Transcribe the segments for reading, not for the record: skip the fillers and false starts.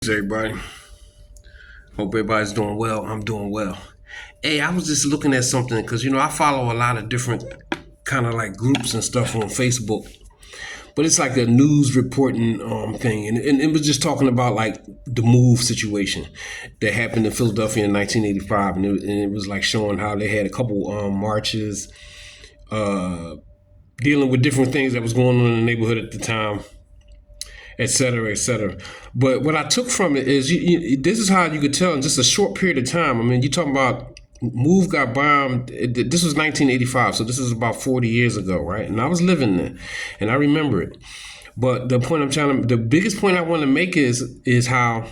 Everybody. Hope everybody's doing well. I'm doing well. Hey, I was just looking at something because I follow a lot of different kind of like groups and stuff on Facebook, but it's like a news reporting thing, and it was just talking about like the move situation that happened in Philadelphia in 1985, and it was like showing how they had a couple marches, dealing with different things that was going on in the neighborhood at the time, et cetera, et cetera. But what I took from it is this is how you could tell in just a short period of time. I mean, you're talking about Move got bombed. This was 1985, so this is about 40 years ago, right? And I was living there, and I remember it. But the biggest point I want to make is how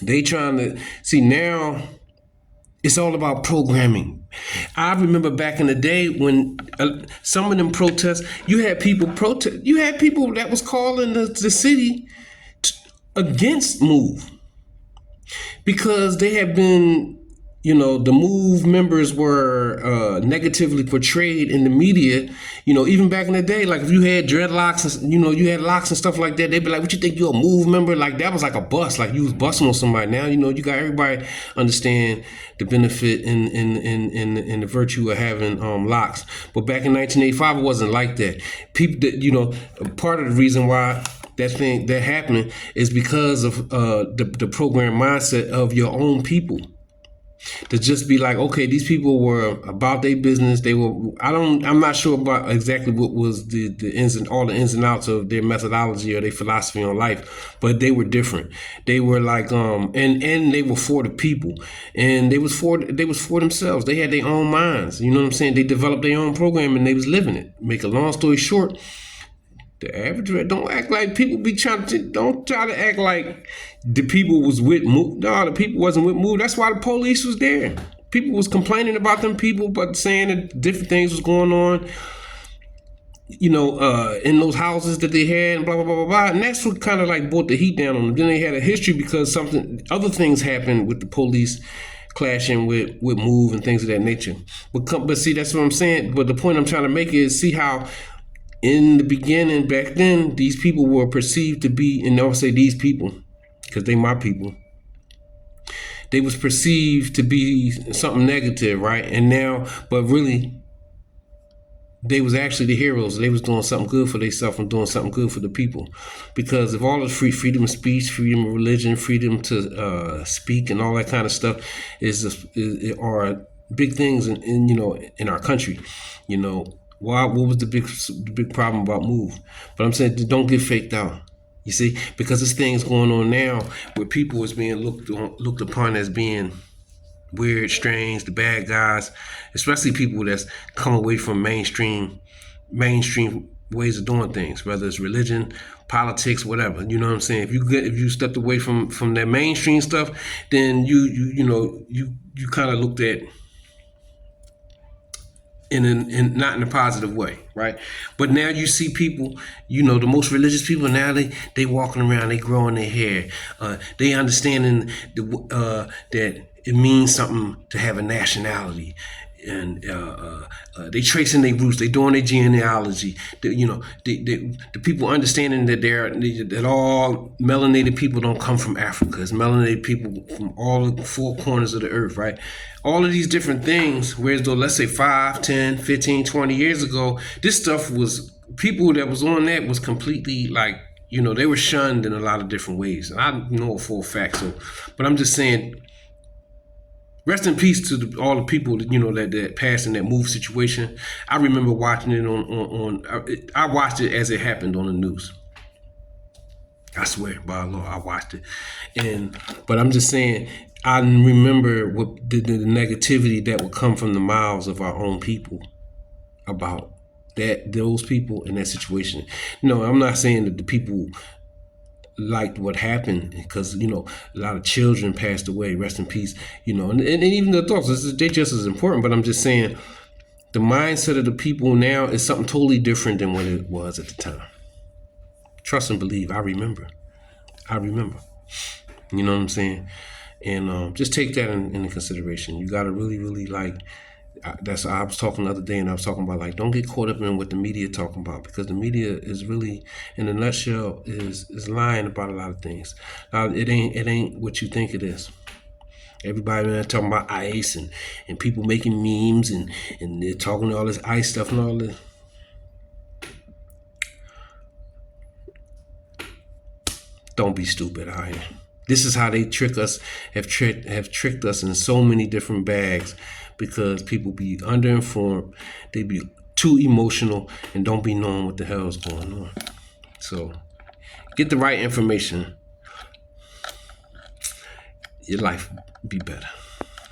they trying to see now. It's all about programming. I remember back in the day when some of them protests, you had people protest. You had people that was calling the city against Move because they had been, the Move members were negatively portrayed in the media. Even back in the day, like if you had dreadlocks and you had locks and stuff like that, they'd be like, "What you think you're a Move member?" Like that was like a bust. Like you was busting on somebody. Now you got everybody understand the benefit and the virtue of having locks. But back in 1985, it wasn't like that. People that part of the reason why that happened is because of the program mindset of your own people. To just be like, okay, these people were about their business. I'm not sure about exactly what was the all the ins and outs of their methodology or their philosophy on life, but they were different. They were like, and they were for the people, and they was for themselves. They had their own minds. You know what I'm saying? They developed their own program and they was living it. Make a long story short, the average don't act like people be don't try to act like the people was with Move. No, the people wasn't with Move. That's why the police was there. People was complaining about them people, but saying that different things was going on, in those houses that they had, and blah, blah, blah, blah, blah. And that's what kind of like brought the heat down on them. Then they had a history because other things happened with the police clashing with Move and things of that nature. But see, that's what I'm saying. But the point I'm trying to make is see how in the beginning, back then, these people were perceived to be, and I'll say these people, because they my people, they was perceived to be something negative, right? And now, but really, they was actually the heroes. They was doing something good for themselves and doing something good for the people. Because if all the freedom of speech, freedom of religion, freedom to speak, and all that kind of stuff are big things in our country, What was the big problem about Move? But I'm saying don't get faked out. You see, because there's things going on now where people is being looked upon as being weird, strange, the bad guys, especially people that's come away from mainstream ways of doing things, whether it's religion, politics, whatever. You know what I'm saying? If you stepped away from that mainstream stuff, then you kind of looked at in not in a positive way, right? But now you see people, the most religious people now they walking around, they growing their hair, they understanding that it means something to have a nationality, and they tracing their roots, they doing their genealogy. The people understanding that all melanated people don't come from Africa. It's melanated people from all the four corners of the earth, right? All of these different things, whereas though, let's say 5, 10, 15, 20 years ago, this stuff was, people that was on that was completely like, they were shunned in a lot of different ways. And I know it for a fact, but I'm just saying, rest in peace to all the people that passed in that Move situation. I remember watching it I watched it as it happened on the news. I swear by Allah, I watched it. But I'm just saying, I remember what the negativity that would come from the mouths of our own people about those people in that situation. No, I'm not saying that the people liked what happened, because a lot of children passed away, rest in peace, and even the adults, they're just as important. But I'm just saying the mindset of the people now is something totally different than what it was at the time. Trust and believe. I remember. You know what I'm saying? And just take that into consideration. You got to really, really I was talking the other day, and I was talking about, like, don't get caught up in what the media talking about, because the media is really, in a nutshell, is lying about a lot of things. It ain't what you think it is. Everybody talking about ICE and people making memes and they're talking all this ICE stuff and all this. Don't be stupid out here. This is how they trick us, have tricked us in so many different bags, because people be underinformed, they be too emotional, and don't be knowing what the hell is going on. So get the right information. Your life be better.